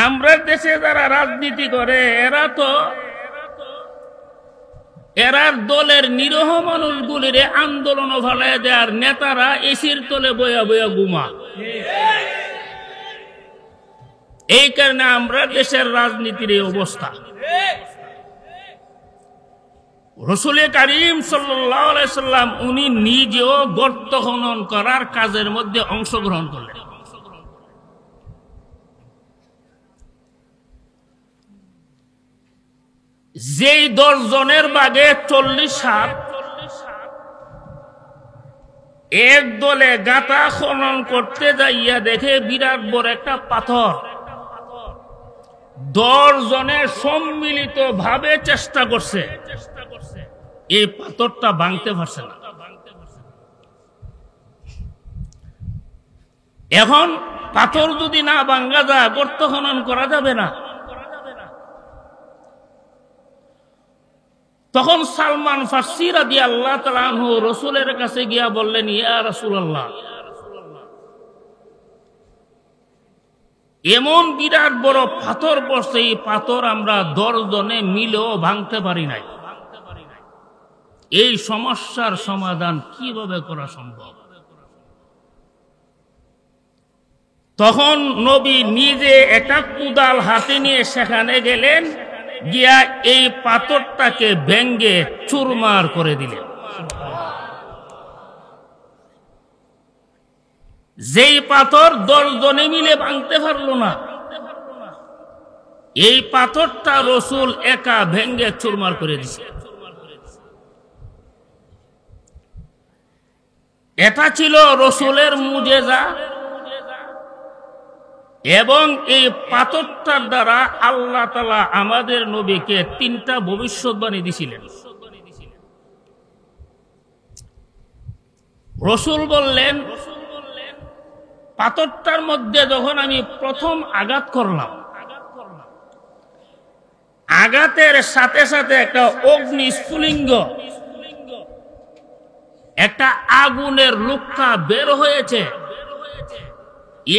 আমরা দেশে যারা রাজনীতি করে এরা দলের নিরীহ মানুষগুলির আন্দোলন ফলায় দেয়ার নেতারা এসির তলে বয়া বয়া ঘুমা। এই কারণে আমরা দেশের রাজনীতির এই অবস্থা। রাসূল কারীম সাল্লাল্লাহু আলাইহি সাল্লাম উনি নিজেও গর্ত খনন করার কাজের মধ্যে অংশগ্রহণ করলেন। যেই 10 জনের বাগে 40 সাপ এক দলে গাঁথা খনন করতে যাইয়া দেখে বিরাট বড় একটা পাথর। 10 জনের সম্মিলিত ভাবে চেষ্টা করছে, এই পাথরটা ভাঙতে পারছে না। এখন পাথর যদি না ভাঙা যায় গর্ত খনন করা যাবে না। তখন সালমান ফারসি রাদিয়াল্লাহু তাআলা আনহু রাসূলের কাছে গিয়া বললেন, ইয়া রাসূলুল্লাহ, এমন বিরাট বড় পাথর পড়ছে, এই পাথর আমরা 10 জনে মিলেও ভাঙতে পারি নাই। এই সমস্যার সমাধান কিভাবে করা সম্ভব? তখন নবী নিজে একটা কুদাল হাতে নিয়ে সেখানে গেলেন, গিয়া এই পাথরটাকে ভেঙ্গে চুরমার করে দিলেন। যেই পাথর 10 জনে মিলে ভাঙতে পারল না, এই পাথরটা রাসূল একা ভেঙ্গে চুরমার করে দিছে। এটা ছিল রাসূলের মুজিজা, এবং এই পাথরটার দ্বারা আল্লাহ তাআলা আমাদের নবীকে 3টা ভবিষ্যৎবাণী দিয়েছিলেন। রাসূল বললেন, পাথরটার মধ্যে যখন আমি প্রথম আঘাত করলাম, আঘাতের সাথে সাথে একটা অগ্নিস্ফুলিঙ্গ, একটা আগুনের লুক্কা বের হয়েছে।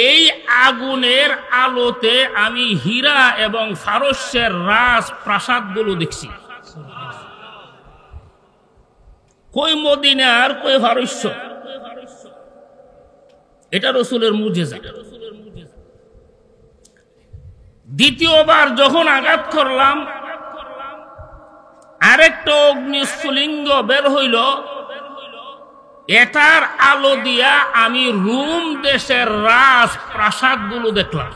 এই আগুনের আলোতে আমি হীরা এবং ফারস্যের রাজ প্রাসাদগুলো দেখছি। কই মদিনার কই ফারস্য, এটা রাসূলের মুজিজা। দ্বিতীয়বার যখন আঘাত করলাম, আরেকটা অগ্নিস্ফুলিঙ্গ বের হইল। এটার আলো দিয়া আমি রোম দেশের রাজ প্রাসাদগুলো দেখলাম।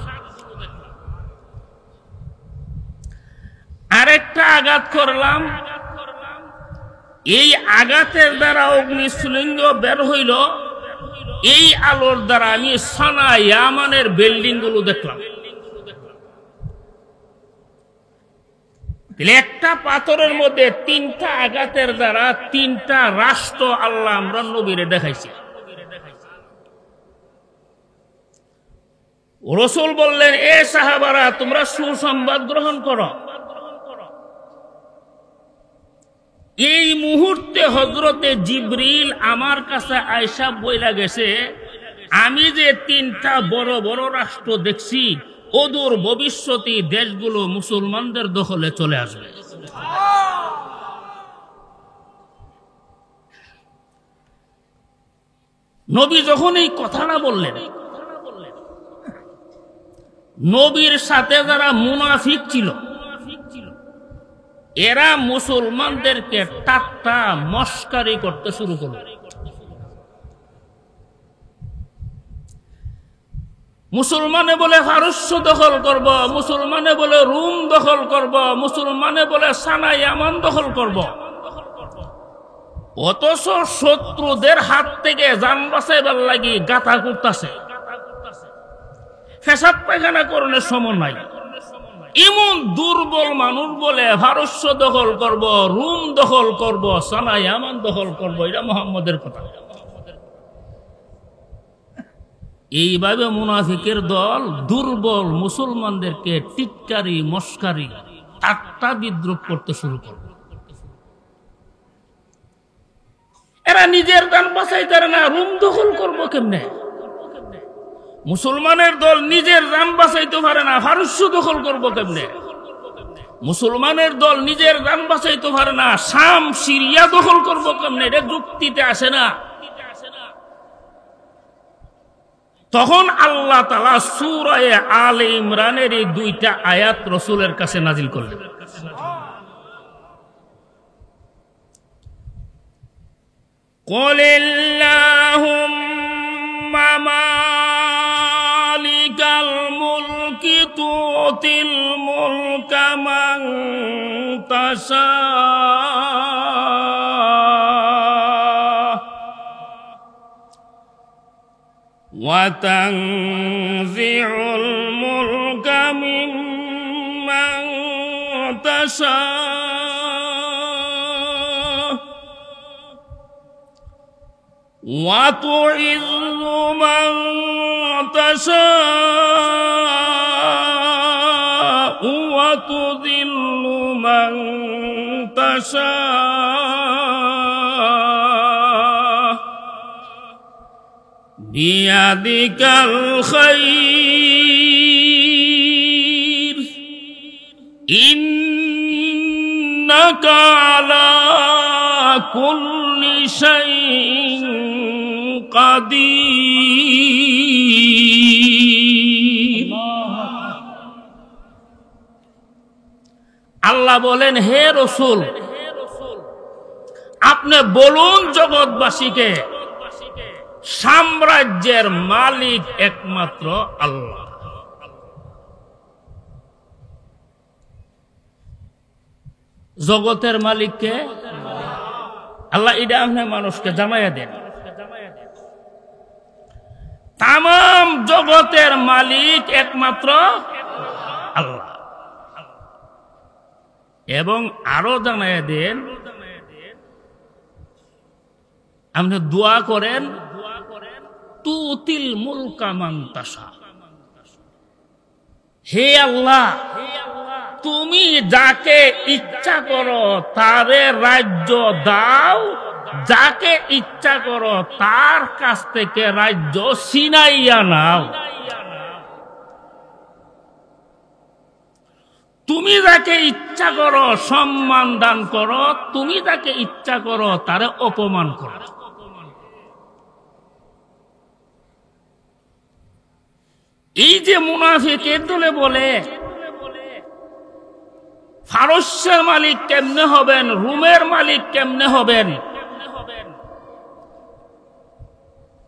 আরেকটা আঘাত করলাম, এই আঘাতের দ্বারা অগ্নিস্ফুলিঙ্গ বের হইল। এই আলোর দ্বারা আমি সানা ইয়ামানের বিল্ডিং গুলো দেখলাম। একটা পাথরের মধ্যে 3টা আঘাতের দ্বারা 3টা রাষ্ট্র আল্লাহ আমরা নবীরে দেখাইছি। রাসূল বললেন, এ সাহাবারা, তোমরা সুসংবাদ গ্রহণ করো। এই মুহূর্তে হযরতে জিবরিল আমার কাছে আয়েশা বইলা গেছে, আমি যে 3টা বড় বড় রাষ্ট্র দেখছি, অদূর ভবিষ্যতে দেশগুলো মুসলমানদের দখলে চলে আসবে। নবী যখন এই কথাটা বললেন, নবীর সাথে যারা মুনাফিক ছিল, এরা মুসলমানদেরকে ঠাট্টা মস্কারি করতে শুরু করল। মুসলমানে বলে ফারস্য দখল করব, মুসলমানে বলে রোম দখল করব, মুসলমানে বলে সানা ইয়ামান দখল করব। অথচ শত্রুদের হাত থেকে জান বাঁচাইবার লাগি গাথা করতেছে, পেশাব পায়খানা করণের সময় নাই। এমন দুর্বল মানুষ বলে ফারস্য দখল করব, রোম দখল করব, সানা ইয়ামান দখল করব। এটা মুহাম্মদের কথা। এইভাবে মুনাফিকের দল দুর্বল মুসলমানদেরকে টিটকারি মস্কারি ঠাট্টা বিদ্রুপ করতে শুরু করবে। এরা নিজের দান বাঁচাইতে না, রোম দখল করবো কেমনে? মুসলমানের দল নিজের জান বাঁচাইতে পারে না, পারস্য দখল করবো কেমনে? মুসলমানের দল নিজের জান বাঁচাইতে পারে না, শাম সিরিয়া দখল করবো কেমনে? এটা যুক্তিতে আসে না। তখন আল্লাহ তাআলা সূরা আলে ইমরানের এই দুইটা আয়াত রাসূলের কাছে নাজিল করলেন। কুলিল্লাহুম্মা মালিকাল মুলকি তুতিল মুলকা মান তাশা ওয়া তানজিউল মুলকা মিম্মান তাশা ওয়া তুইজ্জু মান তাশা ওয়া তুযিল্লু মান তাশা বিয়াদিকাল খায়র ইন্নাকা আলা কুল্লি শাইইন কাদির। আল্লাহ বলেন, হে রাসূল, আপনি বলুন জগৎবাসীকে সাম্রাজ্যের মালিক একমাত্র আল্লাহ। জগতের মালিককে আল্লাহ, এটা আপনি মানুষকে জানাইয়া দেন। তাম জগতের মালিক একমাত্র আল্লাহ। এবং আরো জানাইয়া দেন, আপনি দোয়া করেন, তুতিল মুলকা মান তাশা, হে আল্লাহ, তুমি যাকে ইচ্ছা করো তারে রাজ্য দাও, যাকে ইচ্ছা করো তার কাছ থেকে রাজ্য ছিনাইয়া নাও। তুমি যাকে ইচ্ছা করো সম্মান দান করো, তুমি যাকে ইচ্ছা করো তারে অপমান করো। এই যে মুনাফিকের দলে বলে ফারস্যের মালিক কেমনে হবেন, রুমের মালিক কেমনে হবেন,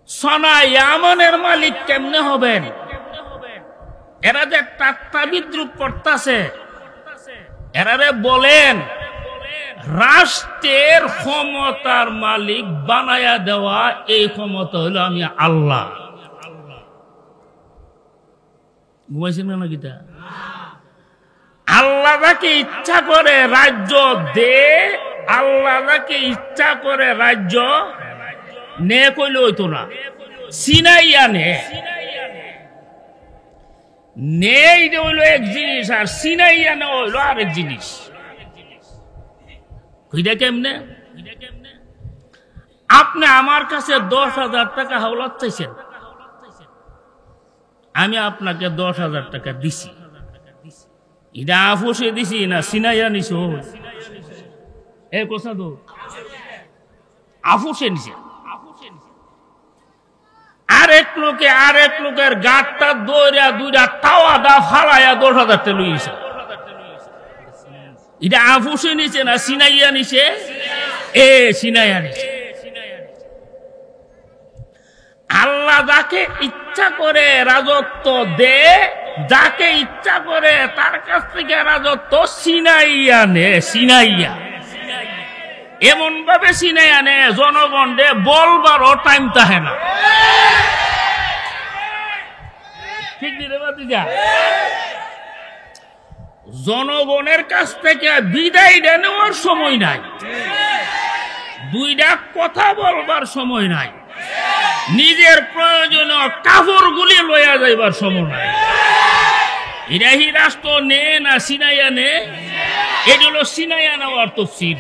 সনা ইয়ামানের মালিক কেমনে হবেন, এরা যে টাট্টা বিদ্রুপ করতেছে, এরারে বলেন রাষ্ট্রের ক্ষমতার মালিক বানায়া দেওয়া, এই ক্ষমতা হলো আমি আল্লাহ। ঘুমাইছেন না গীতা? আল্লাহ যাকে ইচ্ছা করে রাজ্য দে, আল্লাহ যাকে ইচ্ছা করে রাজ্য নে কইলে হইতো না, সিনাইয়া নে। নেই হইলো এক জিনিস, আর সিনাইয়া নে হইলো আরেক জিনিস। কইটা কেমনে? আপনি আমার কাছে 10,000 টাকা হাওলাত চাইছেন, আমি আপনাকে 10,000 টাকা দিছি, এটা আফুসে দিছি না সিনাইয়া নিছ? এ কথা তো আফুসে নিছে। আরেক লোকের গাঁটটা দৌড়া দুইটা তাওয়া দা ফালাইয়া 10,000 টাকা লইছে, এটা আফুসে নিছে না সিনাইয়া নিছে? এ সিনাইয়া নিছে। আল্লাহ যাকে ইচ্ছা করে রাজত্ব দে, যাকে ইচ্ছা করে তার কাছ থেকে রাজত্ব সিনাইয়া নে, সিনাইয়া এমন ভাবে সিনাইয়া নে জনগণে বলবারও টাইম থাকে না। ঠিক দিতে পারছি? জনগণের কাছ থেকে বিদায় নেওয়ার সময় নাই, দুইটা কথা বলবার সময় নাই, নিজের প্রয়োজনীয় কাপড়গুলি লইয়া যাইবার সময় নাই। ইরাহি রাষ্ট্র নে না সিনাইয়া নে, এটা হলো সিনাইয়া নেওয়ার তফসির,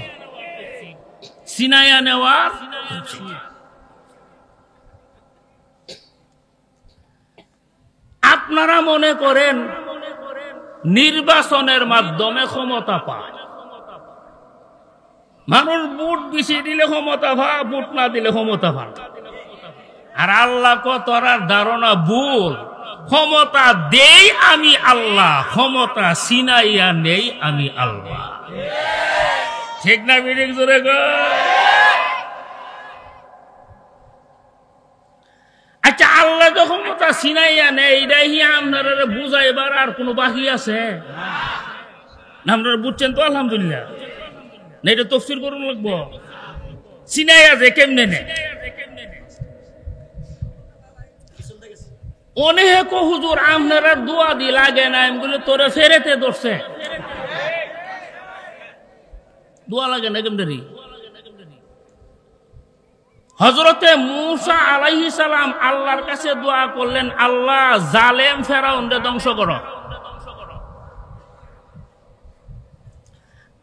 সিনাইয়া নেওয়ার তফসির। আপনারা মনে করেন নির্বাচনের মাধ্যমে ক্ষমতা পায়, মানুষ ভোট বেশি দিলে ক্ষমতা পায়, ভোট না দিলে ক্ষমতা পায়। আর আল্লাহ কতরার ধারণা ভুল। ক্ষমতা দেই আমি আল্লাহ, ক্ষমতা সিনাইয়া নেই আমি আল্লাহ। ঠিক না বিদিক জোরে গো? আচ্ছা, আল্লাহ তো ক্ষমতা সিনাইয়া নেই, এটাই আপনারা বুঝাইবার আর কোনো বাকি আছে? আপনারা বুঝছেন তো আলহামদুলিল্লাহ। না এটা তফসির করুন লাগবো, সিনাইয়া যে কেমনে নেই। অনেক হুজুর আপনারা দোয়া দি লাগে না, আমি বলে তোরে ফেরেতে ধরছে, দোয়া লাগে না কেমনি। হযরতে মূসা আলাইহিস সালাম আল্লাহর কাছে দোয়া করলেন, আল্লাহ জালেম ফেরাউনকে ধ্বংস করো।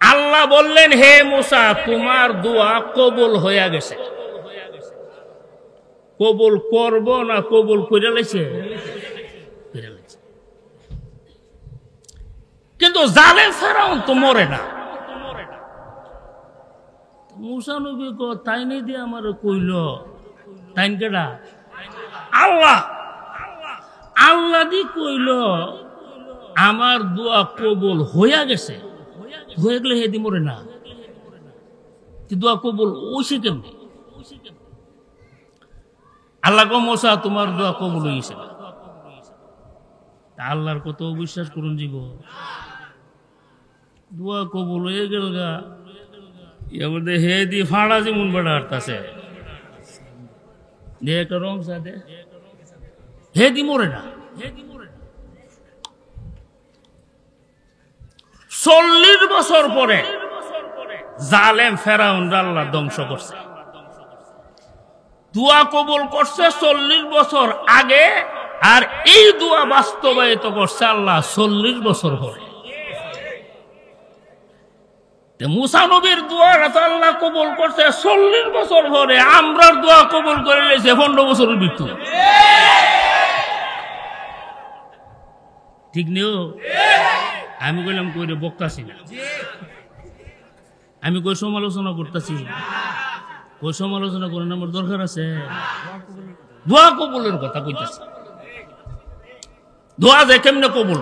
আল্লাহ বললেন, হে মূসা তোমার দোয়া কবুল হয়ে গেছে। কবুল করব না কবুল করে লাইছে? কিন্তু জালেম ফেরাউন তো মরে না। মূসা নবী তাই নেই দিয়ে আমার কইল, তাই কেডা? আল্লাহ। আল্লাহ দি কইল আমার দোয়া কবুল হইয়া গেছে, হয়ে গেলে হেদি মরে না। দোয়া কবুল ওইসে কেমনি? আল্লাহ গো মূসা তোমার দোয়া কবুল হয়েছে। আল্লাহর কত বিশ্বাস করুন জীব, দোয়া কবুল হয়ে গেল গা। এবার হে দি ফাড়া যেমন বেড়া হারতাছে, একটা রং সাদে হে দি মরে না। 40 বছর পরে জালেম ফেরাউন আল্লাহ ধ্বংস করছে। দোয়া কবুল করছে 40 বছর আগে, আর এই দোয়া বাস্তবায়িত করছে আল্লাহ 40 বছর পরে। মূসা নবীর দোয়াটা তো আল্লাহ কবুল করছে 40 বছর পরে, আমরার দোয়া কবুল করে নিয়েছে 15 বছরের মৃত্যু। ঠিক নেও? আমি কইলাম কইরে বকতাছি না, আমি কই সমালোচনা করতেছি। কই সমালোচনা করেন আমার দরকার আছে? দোয়া কবুলের কথা কইতাছি। দোয়া যে কেমনে কবুল?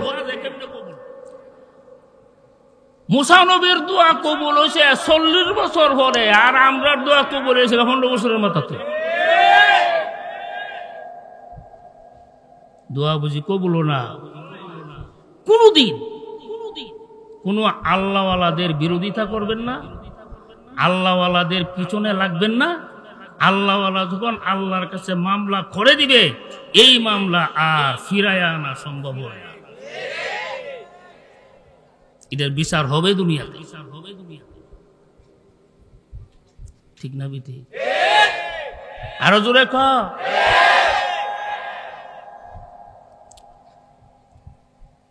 মূসা নবীর দোয়া কবুল হয়েছে 40 বছর পরে, আর আমরার দোয়া কবুল হয়েছে 15 বছরের মাথাতে। দোয়া বুঝি কবুল না? কোনদিন কোন আল্লাহওয়ালাদের বিরোধিতা করবেন না, আল্লাহওয়ালাদের পিছনে লাগবেন না। আল্লাহওয়ালা যখন আল্লাহর কাছে মামলা করে দিবে, এই মামলা আর ফিরায় আনা সম্ভব হয় না। এটার বিচার হবে দুনিয়াতে। ঠিক না বিধি? আরো জোরে ক।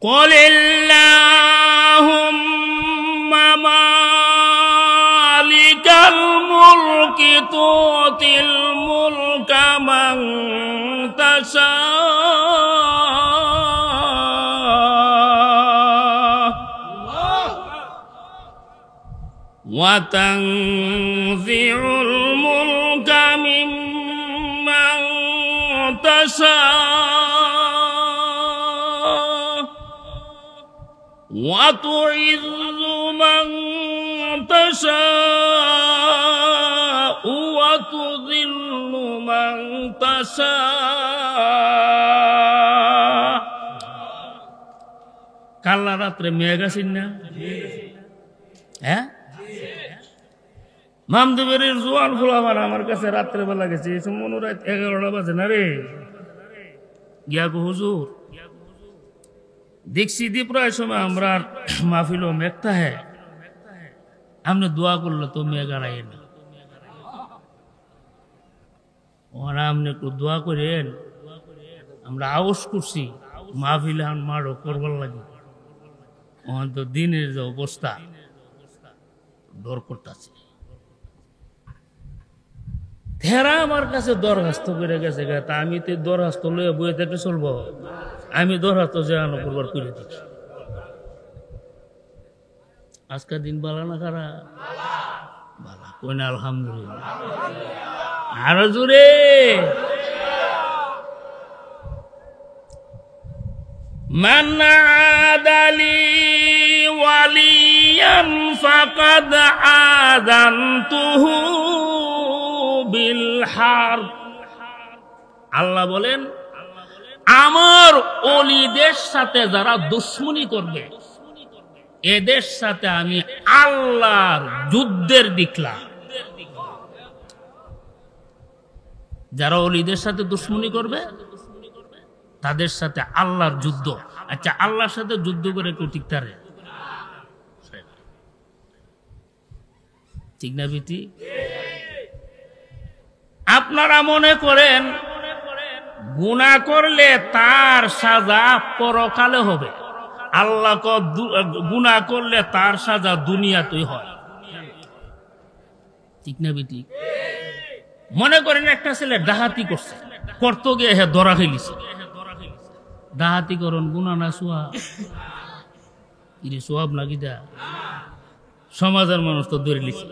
قل اللهم مالك الملك تؤتي الملك من تشاء وتنزع الملك ممن تشاء وتعز من تشاء وتذل من تشاء। কাল্লা রাত্রে মেঘ আসেন না? হ্যাঁ, মামদুবের জোয়ান ফুলাবার আমার কাছে রাত্রে বেলা গেছে, মনে রাত 11টা বাজে না রে। গিয়া গো হুজুর, দেখছি দি প্রায় সময় আমরা মাহফিল মেঘটা হ্যাঁ, আপনি দোয়া করলে তো মেঘ আড়াই না। ওরা আপনি একটু দোয়া করেন, আমরা আওয়াজ করছি মাহফিল মারো করবার লাগে। ওখান তো দিনের যে অবস্থা ডর করতেছে। থেরা আমার কাছে দরখাস্ত করে গেছে, তা আমি তো দরখাস্ত লয়ে বইয়ে থেকে চলবো? আমি ধরাতো যে আনো করবার করে দিচ্ছি। আজকের দিন বালা না খারা বালা কই না আলহামদুলিল্লাহ। আরো জোরে মান আদালি ওয়ালিয়ান ফাকাদ আযানতুহু বিল হারব। আল্লাহ বলেন আমার ওলিদের সাথে যারা দুশমনি করবে এদের সাথে আমি আল্লাহর যুদ্ধের দিকলাম। যারা ওলিদের সাথে দুশমনি করবে তাদের সাথে আল্লাহর যুদ্ধ। আচ্ছা, আল্লাহর সাথে যুদ্ধ করে কেউ টিকতারে? ঠিক না বিটি? আপনারা মনে করেন গুনাহ করলে তার সাজা পরকালে হবে, আল্লাহ গুনাহ করলে তার সাজা দুনিয়াতেই হয়। ঠিক না বিটি? মনে করেন একটা ছেলে ডাহাতি করছে, করতে গিয়ে হে ধরা খেলিছে। ডাহাতি করন গুনাহ না সোয়া? সোয়াব নাকি দা? সমাজের মানুষ তো ধরে লিছে,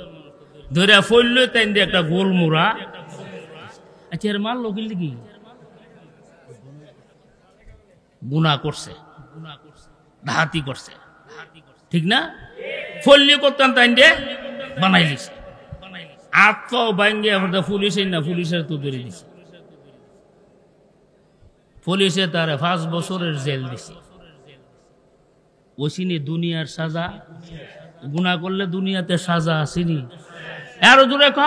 ধরে ফইল তাই দিয়ে একটা গোল মোড়া। আচ্ছা, এর মাল লোকিল কি গুনাহ করছে, ডাহাতি করছে, ঠিক না? ফল্লি করতাম তাই দিয়ে বানাই লিছে, আত্ম ভাঙ্গে পুলিশের না পুলিশের তো ধরে দিছে। পুলিশে তার 5 বছরের জেল দিছে। ওসিনি দুনিয়ার সাজা? গুনাহ করলে দুনিয়াতে সাজা আসেনি? আরো জোরে ক।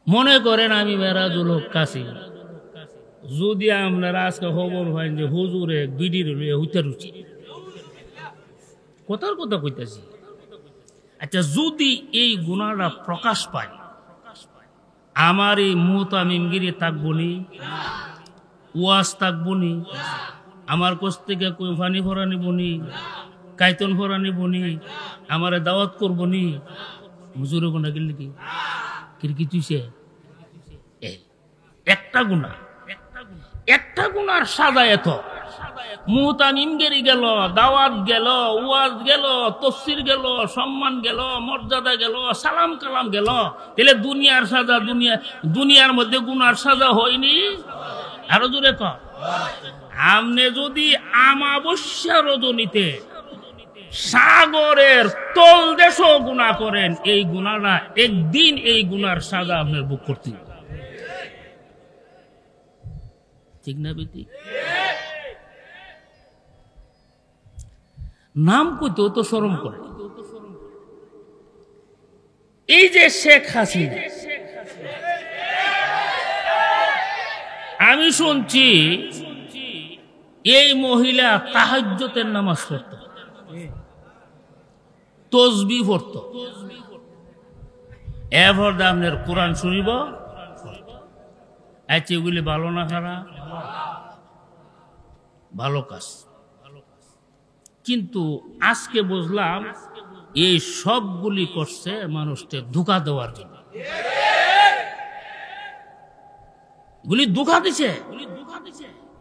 মনে করেন আমি মেরাজুল হক কাসিম, যদি আপনারা আজকে খবর হয় যে হুজুরে বিডির হইতে রুচি, কথার কথা কইতাছি। আচ্ছা, যদি এই গুনাহটা প্রকাশ পায়, আমার এই মুহতামিমগিরি থাকবো নি? ওয়াজ থাকবো নি? আমার কাছ থেকে কই ফানি ভরা নিব নি? কাইতন ভরা নিব নি? আমারে দাওয়াত করবো নি? হুজুরে গুনাহ গেল কি কি তুইছে? একটা গুনাহ, একটা গুনার সাজা এত। মুহতামিমগিরি গেল, দাওয়াত গেল, ওয়াজ গেল, তাফসীর গেল, সম্মান গেল, মর্যাদা গেল, সালাম কালাম গেল। তাহলে দুনিয়ার সাজা দুনিয়ার মধ্যে গুনার সাজা হয়নি? আরো জোরে ক। আমনে যদি আমাবস্যা রজনীতে সাগরের তল দেশও গুনাহ করেন, এই গুনাহটা একদিন এই গুনার সাজা আপনার ভোগ করতে হবে। ঠিক না বেটি? নাম কইতেও তো শরম করে। এই যে শেখ হাসিনা, আমি শুনছি এই মহিলা তাহাজ্জুদের নামাজ পড়ত, তসবিহ পড়ত, এরপর আপনার কোরআন শুনিব। আচ্ছা, এগুলি ভালো না খারাপ? ভালো কাজ। কিন্তু আজকে বুঝলাম এই সবগুলি করছে মানুষকে ধোঁকা দেওয়ার জন্য। গুলি ধোঁকা দিছে।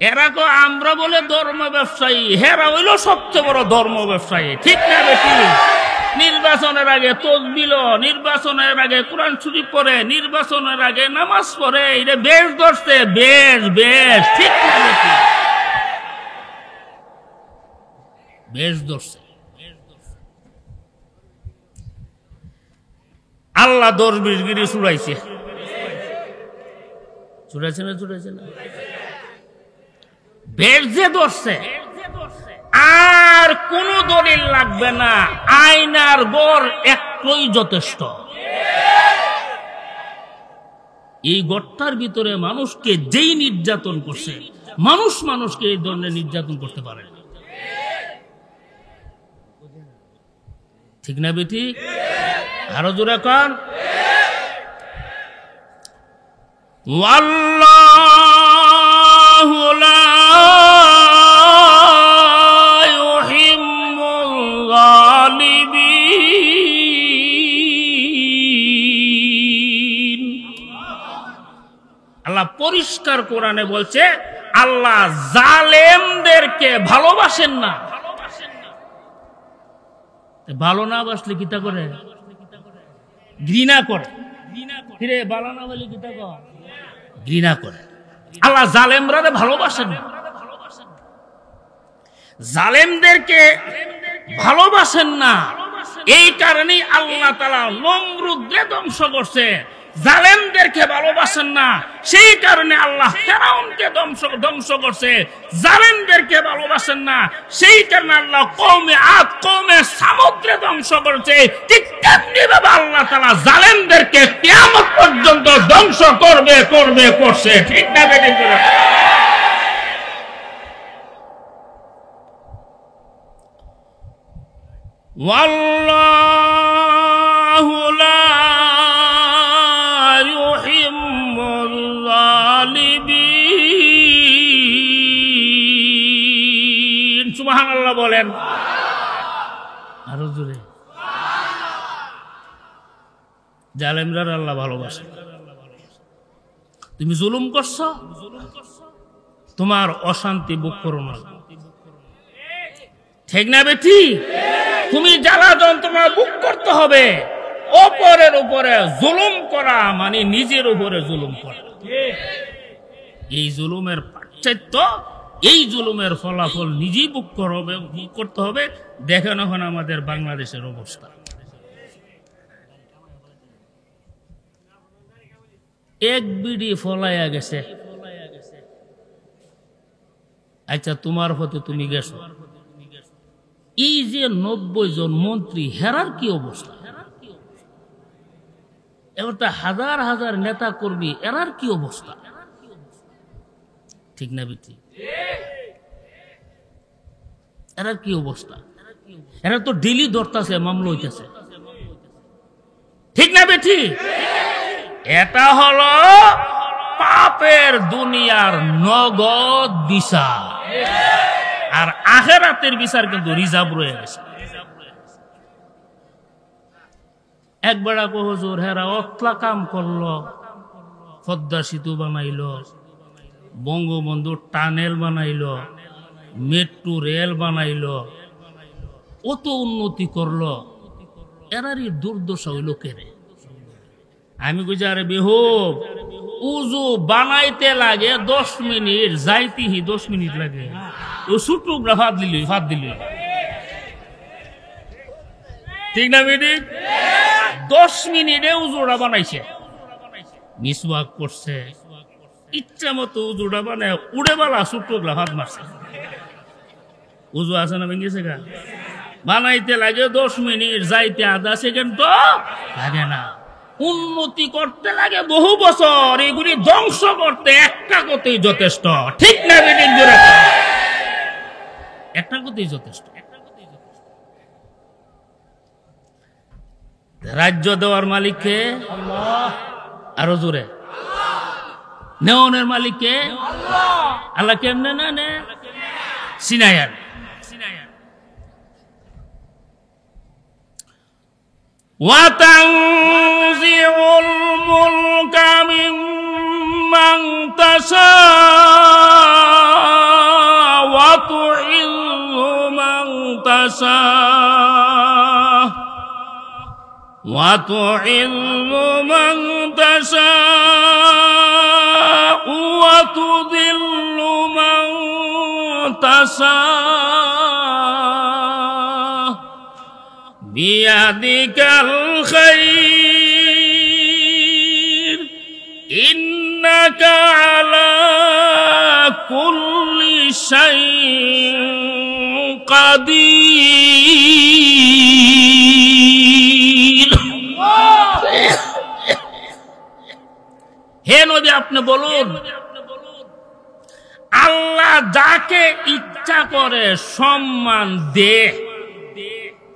এরা তো আমরা বলে ধর্ম ব্যবসায়ী, হেরা হইল সবচেয়ে বড় ধর্ম ব্যবসায়ী। ঠিক না বেটি? নির্বাচনের আগে তসবিহ, নির্বাচনের আগে কোরআন শরীফ পড়ে, নির্বাচনের আগে নামাজ পড়ে, এটা বেশ ধরছে, বেশ বেশ। ঠিক না বেটি? বেশ ধরছে। আল্লাহ দরবেশগিরি ছুড়াইছে, ছুড়াইছে না? ছুড়াইছে না? বেশ যে ধরছে, আর কোন দলিল লাগবে না, আয়নার গড় একটাই যথেষ্ট। এই গড়টার ভিতরে মানুষকে যেই নির্যাতন করছে, মানুষকে এই ধরনের নির্যাতন করতে পারে। ঠিক না বেটি? আরো জোরে কান। ওয়াল্লাহু লা ইউহিব্বুল গালিবিন। আল্লাহ পরিষ্কার পবিত্র কোরআনে বলছে আল্লাহ জালেমদেরকে ভালোবাসেন না। ভালো না বাসলে কিতা করে? ঘৃণা করে। ফিরে ভালো না বলে কিতা করে? ঘৃণা করে। আল্লাহ জালেমরা ভালোবাসেন না, জালেমদেরকে ভালোবাসেন না। এই কারণেই আল্লাহ তাআলা নমরুদকে ধ্বংস করছে। জালেমদেরকে ভালোবাসেন না, সেই কারণে আল্লাহ ফেরাউনকে ধ্বংস করছে। জালেমদেরকে ভালোবাসেন না, সেই কারণে আল্লাহ কওমে আদ কওমে সামুদকে ধ্বংস করেছে। ঠিক তেমনি ভাবে আল্লাহ তাআলা জালেমদেরকে কিয়ামত পর্যন্ত ধ্বংস করছে। ঠিক না বেঠিক? ওয়াল্লাহু লা ইউহিব্বুল যালিমিন। সুবহানাল্লাহ বলেন আরো জোরে। জালেমরা আল্লাহ ভালোবাসেন। তুমি জুলুম করছো, তোমার অশান্তি ভোগ করো না। ঠিক না বেটি? তুমি জ্বালা যন্ত্রণা ভোগ করতে হবে। অপরের উপরে জুলুম করা মানে নিজের উপরে জুলুম করা। এই জুলুমের পাশ্চাত্য, এই জুলুমের ফলাফল নিজেই ভোগ করতে হবে। দেখেন এখন আমাদের বাংলাদেশের অবস্থা। এক বিডি ফলাইয়া গেছে। আচ্ছা, তোমার হতে তুমি গেছো, এই যে 90 জন মন্ত্রী, হেরার কি অবস্থা? এবার তো হাজার হাজার নেতা কর্মী, এরার কি অবস্থা? ঠিক না বেটি? এরার কি অবস্থা? এরা তো ডেলি ধরতেছে, মামলা হইতেছে। ঠিক না বেটি? এটা হলো পাপের দুনিয়ার নগদ বিচার, আর আখিরাতের বিচার কিন্তু রিজার্ভ রয়ে গেছে। একবার হুজুর হেরা অতলা কাম করলো, পদ্মা সেতু বানাইলো, বঙ্গবন্ধু টানেল বানাইলো, মেট্রো রেল বানাইলো, অত উন্নতি করলো, এরারই দুর্দশা হইল কেরে? আমি কইছি আরে বেহুব, উজু বানাইতে লাগে 10 মিনিট, যাইতেই 10 মিনিট লাগে। ও সুটুকরা ফাঁদ দিল। ঠিক না বেটি? 10 মিনিটে উজুটা বানাইছে, মিসওয়াক করছে, ইচ্ছা মতো উজুটা বানায় উড়ে বালা সুটুকরা ফাঁদ মারছে। উজু আছে না ভেঙেছে গা? বানাইতে লাগে 10 মিনিট, যাইতে আধা সেকেন্ড তো লাগে না। উন্নতি করতে লাগে বহু বছর, এগুলি ধ্বংস করতে একটা কথাই যথেষ্ট। ঠিক না বেটি? একটা কথাই যথেষ্ট। রাজ্য দেওয়ার মালিককে আল্লাহ, আরো জোরে। নেওয়ানোর মালিককে আল্লাহ। কেমনে না নে সিনায়ার। وَتَنزِعُ الْمُلْكَ مِمَّنْ تَشَاءُ وَتُعِزُّ مَنْ تَشَاءُ وَتُذِلُّ مَنْ تَشَاءُ بِيَدِكَ الْخَيْرُ إِنَّكَ عَلَى كُلِّ شَيْءٍ قَدِيرٌ। হে নবী, আপনি বলুন, আল্লাহ যাকে ইচ্ছা করে সম্মান দে,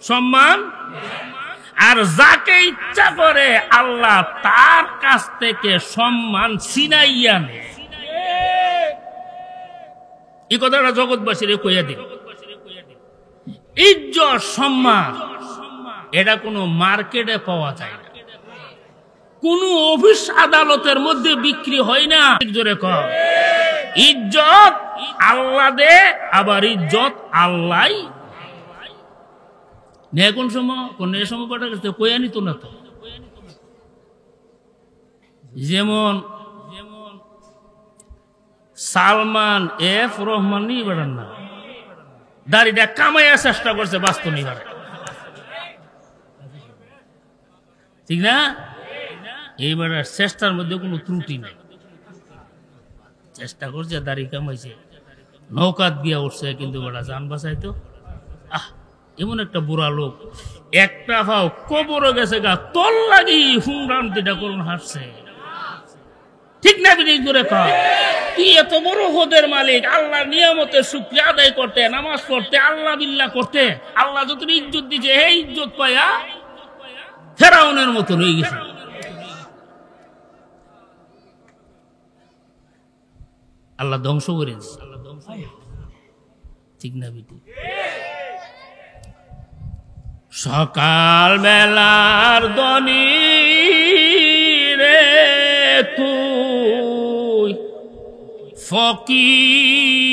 সম্মান, আর যাকে ইচ্ছা করে আল্লাহ তার কাছ থেকে সম্মান ছিনাইয়া নেয়। এই কথাটা জগৎবাসীর কইয়া দিন। ইজ্জত সম্মান এটা কোনো মার্কেটে পাওয়া যায় না, কোনো অফিস আদালতের মধ্যে বিক্রি হয় না। জোরে কর। ইজ্জত আল্লাহ দে, আবার ইজ্জত আল্লাহ নে। কোন সময় কোন এ সময় কটা গেছে কইয়া নিত না তো। যেমন সালমান এফ রহমান নি বেড়ান না, দাড়িটা কামাইয়া চেষ্টা করছে বাস্তব নিবার, ঠিক না? এইবার চেষ্টার মধ্যে কোনো ত্রুটি নেই, চেষ্টা করছে, দাড়ি কামাইছে, নৌকাত গিয়া উঠছে, কিন্তু বেড়া জান বাঁচাইতো। এমন একটা বুড়া লোক, একটা ভাও কবরও গেছে গা, তোর লাগি হুমরামতিটা করুন হাসছে, ঠিক না? বিদিক করে কর, তুই এত বড় হদের মালিক, আল্লাহ নিয়ামতের শুকরিয়া আদায় করতে, নামাজ পড়তে, আল্লাহ বিল্লাহ করতে, আল্লাহ যত ইজ্জত দিছে, এই ইজ্জত পাইয়া ফেরাউনের মতো হয়ে গেছে। আল্লাহ ধ্বংস করে দিচ্ছে, ঠিক না বিটি? সকাল বেলার দনি রে তুই ফকির,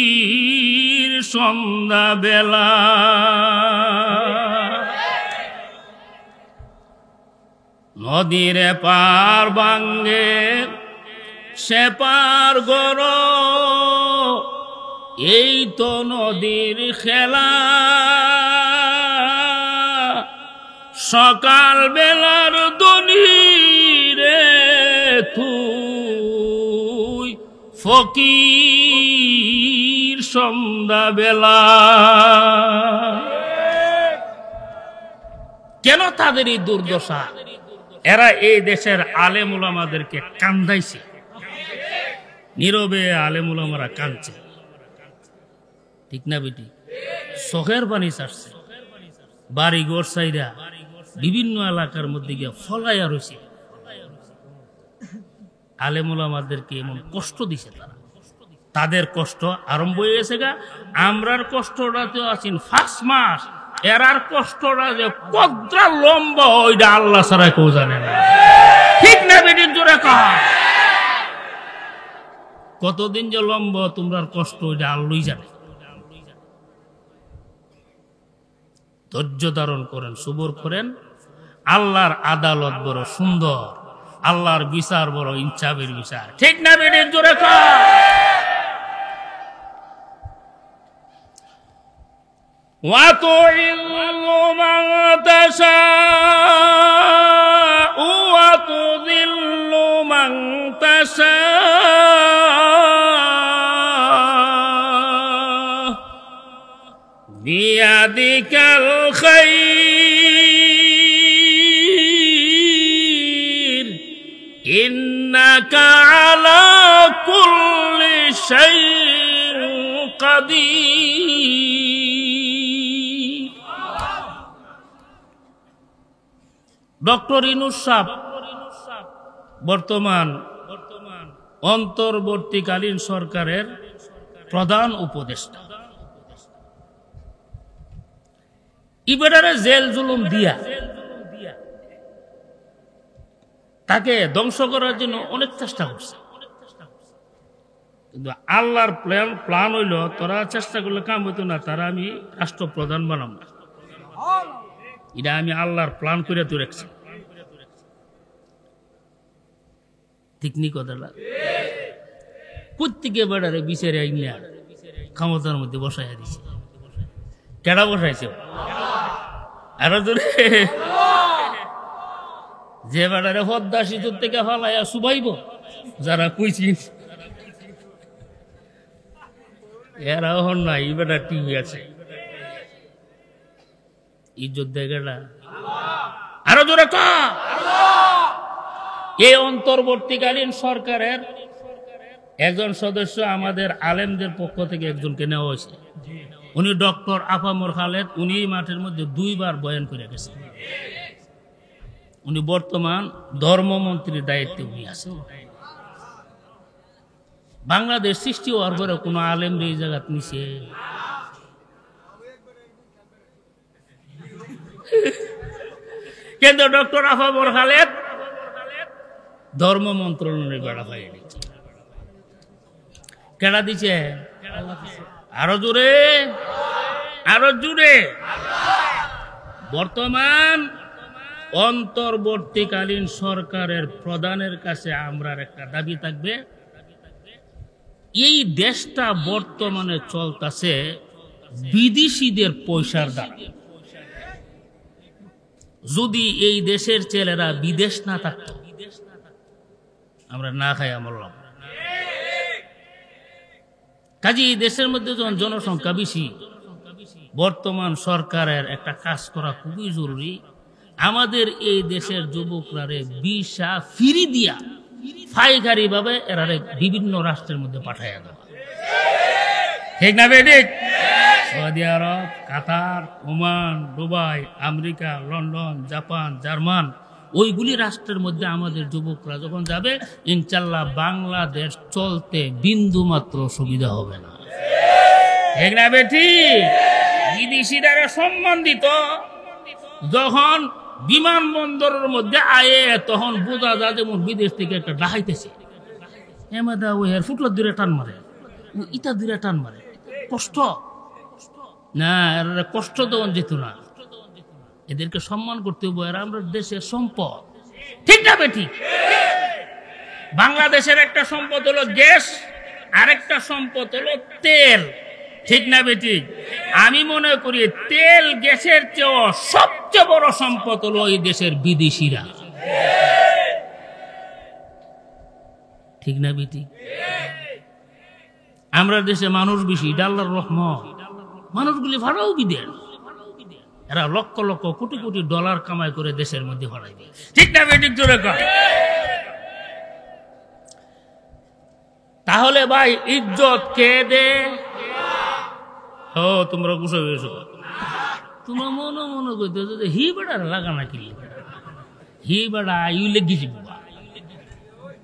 সন্ধ্যা বেলা নদীর পার বাঙ্গে সে পার গর, এই তো নদীর খেলা। সকাল বেলার দনি রে তুই ফকির, সন্ধ্যা বেলা। কেন তাদের এই দুর্দশা? এরা এই দেশের আলেম উলামাদেরকে কান্দাইছে, নীরবে আলেম উলামারা কাঁদছে, ঠিক না বেটি? চোখের পানি ছাড়ছে, বাড়ি ঘর সাইরা বিভিন্ন এলাকার মধ্যে গিয়ে ফলাইয়া রয়েছে। আলেম উলামাদেরকে এমন কষ্ট দিছে তারা, তাদের কষ্ট আরম্ভ হয়ে গেছে গা। আমরার কষ্টটাতেও আছেন 5 মাস, এরার কষ্টটা যে কতটা লম্বা ওইটা আল্লাহ ছাড়া কেউ জানে না, ঠিক না বেটির জোরে কর? কতদিন যে লম্বা তোমরার কষ্ট ওইটা আল্লাহই জানে। ধৈর্য ধারণ করেন, সবর করেন। আল্লাহর আদালত বড় সুন্দর, আল্লাহর বিচার বড় ইনসাফের বিচার, ঠিক না বেটির জোরে কর? وَتُعِزُّ مَن تَشَاءُ وَتُذِلُّ مَن تَشَاءُ بِيَدِكَ الْخَيْرُ إِنَّكَ عَلَى كُلِّ شَيْءٍ قَدِيرٌ। ডক্টর ইউনূস সাহেব বর্তমান অন্তর্বর্তীকালীন সরকারের প্রধান উপদেষ্টা। ইবেটারে জেল জুলুম দিয়া তাকে ধ্বংস করার জন্য অনেক চেষ্টা করছে, কিন্তু আল্লাহর প্ল্যান হইল তোরা চেষ্টা করলে কাম হইতো না, তারা আমি রাষ্ট্রপ্রধান বানাবো, এটা আমি আল্লাহর প্ল্যান করে তুই রাখছি, ঠিক নি কথাটা? প্রত্যেকে বেড়ারে বিচারে আইনিয়া ক্ষমতার মধ্যে বসাইয়া দিছে। কেডা বসাইছে? আরো জোরে, যে বেড়ারে হদ্দা সিঁদুর থেকে ফালাইয়া সুবাইব, যারা কইছি এরা হন না, এই বেটা টিভি আছে, ইজ্জত দেয় কেডা? আরো জোরে ক। এই অন্তর্বর্তীকালীন সরকারের একজন সদস্য আমাদের আলেমদের পক্ষ থেকে একজনকে নেওয়া হয়েছে, উনি ডক্টর আফামর খালেদ। উনি এই মাঠের মধ্যে 2 বার বয়ান করে গেছেন। উনি বর্তমান ধর্মমন্ত্রীর দায়িত্বে উনি আছেন। বাংলাদেশ সৃষ্টি হওয়ার পরে কোনো আলেম এই জায়গাত নিছে? কিন্তু ডক্টর আফামর খালেদ ধর্ম মন্ত্রণালয়ের বেড়া হয়ে গেছে। কেডা দিছে? আরো জোরে, আরো জোরে। বর্তমান অন্তর্বর্তীকালীন সরকারের প্রধানের কাছে আমরা একটা দাবি থাকবে, এই দেশটা বর্তমানে চলতেছে বিদেশিদের পয়সার দ্বারা। যদি এই দেশের ছেলেরা বিদেশ না থাকত, আমরা না খাইয়া মরলাম। কাজে এই দেশের মধ্যে যখন জনসংখ্যা বেশি, বর্তমান সরকারের একটা কাজ করা খুবই জরুরি। আমাদের এই দেশের যুবকরা ভিসা ফ্রি দিয়া ফাইকারি ভাবে এরা বিভিন্ন রাষ্ট্রের মধ্যে পাঠাইয়া দেওয়া, ঠিক না বেঠিক? Saudi Arab, Qatar, Oman, Dubai, America, London, Japan, German, ওইগুলি রাষ্ট্রের মধ্যে আমাদের যুবকরা যখন যাবে, ইনশাল্লাহ বাংলাদেশ চলতে বিন্দু মাত্র সুবিধা হবে না, ঠিক না বেঠিক? বিদেশিরা সম্বন্ধিত যখন বিমানবন্দরের মধ্যে আয়ে, তখন বোঝা যায় যেমন বিদেশ থেকে একটা ডাহাইতেছে। এমাদা ওই হের ফুটলার দূরে টান মারে, ইটা দূরে টান মারে, কষ্ট না, এরা কষ্ট তখন যেত না। এদেরকে সম্মান করতে হবে, এরা আমরা দেশের সম্পদ, ঠিক না বেঠিক? বাংলাদেশের একটা সম্পদ হলো গ্যাস, আরেকটা সম্পদ হলো তেল, ঠিক না বেঠিক? আমি মনে করি তেল গ্যাসের চেয়েও সবচেয়ে বড় সম্পদ হলো এই দেশের বিদেশিরা, ঠিক না বেঠিক? আমরা দেশে মানুষ বেশি, আল্লাহর রহমত। মানুষগুলি ভাড়াও বিদেশ, এরা লক্ষ লক্ষ কোটি কোটি ডলার কামাই করে দেশের মধ্যে ভাড়াই দেয়, ঠিক না বেঠিক? জোরে কর। তাহলে ভাই ইজ্জত কে দে? ও তোমরা গুছো হয়েছো, তোমরা মনে মনে করতে হি বেড়া লাগা না কি, হি বেড়া ইউ লেগেছি বাবা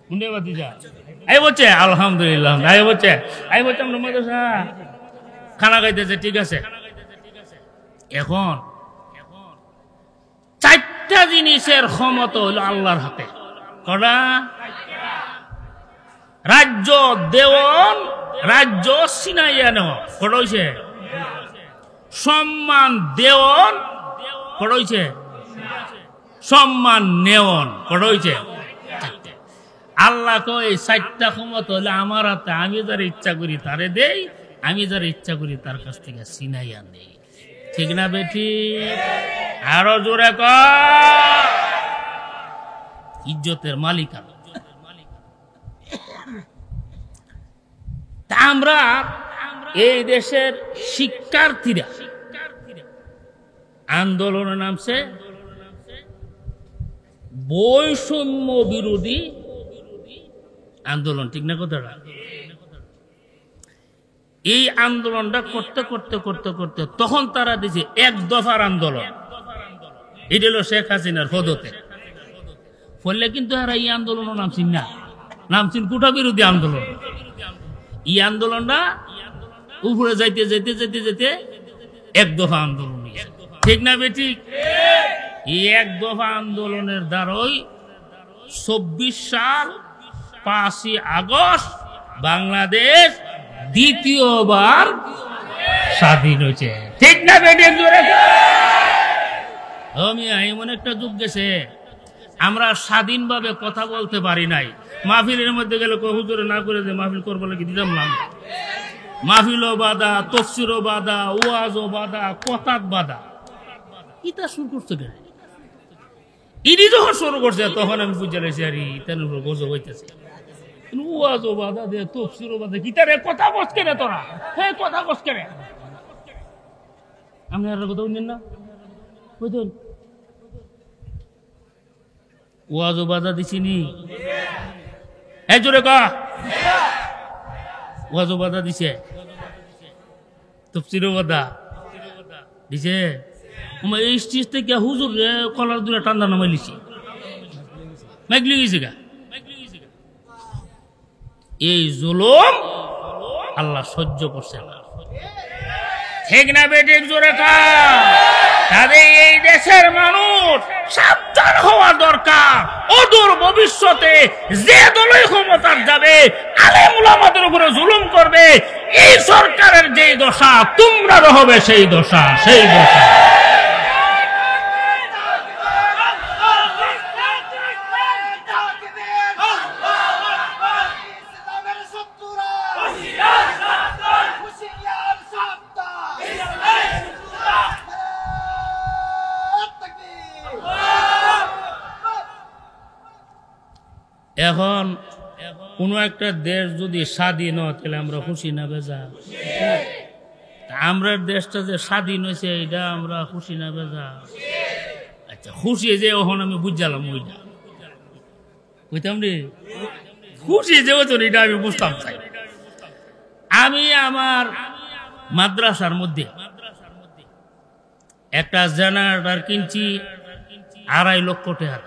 শুনে বাতি যা আই বলছে আলহামদুলিল্লাহ, আই বলছে আমরা মাদ্রাসা খানা খাইতেছে, ঠিক আছে। এখন চারটা জিনিসের ক্ষমতা হইল আল্লাহর হাতে। কটা? রাজ্য দেওয়ান, রাজ্য সিনাইয়া নেওয়া, কটা হইছে? সম্মান দেওয়ান, কটা হইছে? সম্মান নেওয়ান, কটা হইছে? আল্লাহ কই চারটা ক্ষমতা হলে আমার হাতে, আমি যার ইচ্ছা করি তারে দেই, আমি যার ইচ্ছা করি তার কাছ থেকে সিনাইয়া নেই, ঠিক না বেটি? আরো জোরে কর। ইজ্জতের মালিক আমি। তা আমরা এই দেশের শিক্ষার্থীরা আন্দোলনে নামছে, বৈষম্য বিরোধী আন্দোলন, ঠিক না কথাটা? এই আন্দোলনটা করতে করতে করতে করতে তখন তারা দিছে এক দফার আন্দোলন। এটা হলো শেখ হাসিনার পদতে ফলে, কিন্তু আর এই আন্দোলনও নামছেন না, নামছেন কোটা বিরোধী আন্দোলন। এই আন্দোলনটা উপরে যাইতে যাইতে যাইতে যেতে এক দফা আন্দোলন, ঠিক না বেঠিক? এই এক দফা আন্দোলনের দ্বারাই ২৪ সাল ৫ই আগস্ট বাংলাদেশ দ্বিতীয়বার স্বাধীন হয়েছে, ঠিক না বেঠিক? এমন একটা যুগ গেছে আমরা স্বাধীনভাবে কথা বলতে পারি নাই। মাহফিলের মধ্যে গেলে হুজুরে না করে যে মাহফিল করবো নাকি দিতাম না। মাহফিলও বাধা, তফসিরও বাধা, ওয়াজও বাধা, কথাত বাধা। ইটা শুরু করছে কেন? ইনি যখন শুরু করছে তখন আমি বুঝে লেছি আর ইতার উপর গজব হইতেছে। ওয়াজও বাধা দে, তফসিরও বাধা, গীতারে কথা বস কেনে তোরা? হ্যাঁ কথা বস কেনে? আপনি আর কথা বললেন না, বুঝলেন? ওয়াজও বাধা দিছিনি, হ্যাঁ জোরে কা? ওয়াজও বাধা দিছে, তফসিরও বাধা দিছে। এই স্টেজ থেকে হুজুর কলার দূরে ঠান্ডা নামাই লিছি, মেঘলি গেছে গা। এই জুলুম আল্লাহ সহ্য করছে না, ঠিক না বেঠিক জোরে কা? তাদের এই দেশের মানুষ সাবধান হওয়া দরকার। অদূর ভবিষ্যতে যে দলই ক্ষমতার যাবে, আলেম উলামাদের উপরে জুলুম করবে, এই সরকারের যেই দশা তোমরাও হবে সেই দশা, সেই দশা। এখন কোন একটা দেশ যদি স্বাধীন হয় তাহলে আমরা খুশি না বেজা? আমরা দেশটা যে স্বাধীন হয়েছে এটা আমরা খুশি না বেজা? আচ্ছা খুশি যে এখন আমি বুঝলাম, ওইটা বুঝতাম রে, খুশি যে ওজন এটা আমি বুঝতাম চাই। আমি আমার মাদ্রাসার মধ্যে একটা জেনারেটর কিনছি 2.5 লক্ষ টাকা।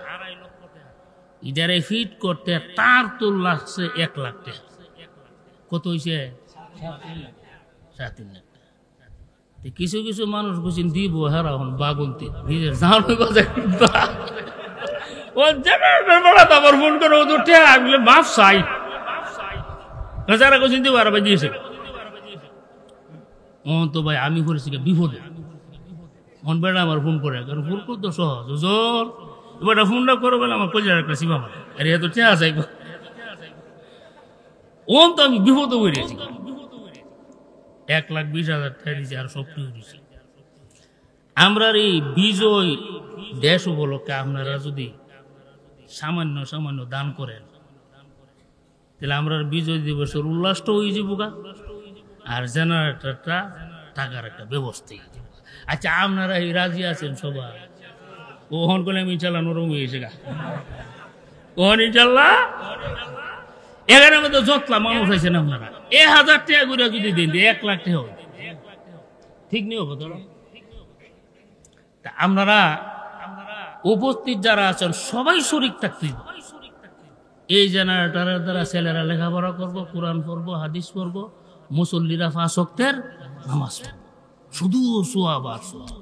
ইদারে ফিট করতে তার তো লাগছে 1 লাখ টাকা। কত হয়েছে? 7.5 লাখ টাকা। কিছু কিছু মানুষ বুঝছেন দিব হেরা হন বাগুনতে নিজের জানো বাজার ও জেনারেটর বড় তো আবার ফোন করে ওদের টাকা বলে মাফ চাই যারা কোচিন দিব আর ভাই দিয়েছে। ও তো ভাই আমি করেছি বিপদে মন বেড়া আমার ফোন করে, কারণ ফোন করতো সহজ জোর এবার ফোনটা করো বলে আমার কলিজার একটা সীমা মানে আরে এত চেয়া চাইব। ও তো আমি বিপদ করেছি, 1,20,000 টাকা দিয়েছি আর সব কিছু দিয়েছি। আমরা এই বিজয় দেশ উপলক্ষে আপনারা যদি সামান্য সামান্য দান করেন তাহলে আমরা বিজয় দিবসের উল্লাসটা হয়ে যাব গা, আর জেনারেটরটা টাকার একটা ব্যবস্থা। আচ্ছা আপনারা এই রাজি আছেন সবাই? ওহন করলে আমি ইনশাল্লাহ নরম হয়েছে গা, ওহন ইনশাল্লাহ। এখানে মধ্যে যতলা মানুষ আছেন আপনারা 1,000 টাকা করে যদি দিন 1 লাখ টাকা হবে, ঠিক নেই হবে ধরো। আপনারা উপস্থিত যারা আছেন সবাই শরীক থাকতে, এই জেনারেটরের দ্বারা ছেলেরা লেখাপড়া করবো, কোরআন পড়বো, হাদিস পড়বো, মুসল্লিরা 5 ওয়াক্তের নামাজ পড়বো, শুধু সোয়াব আর সোয়াব।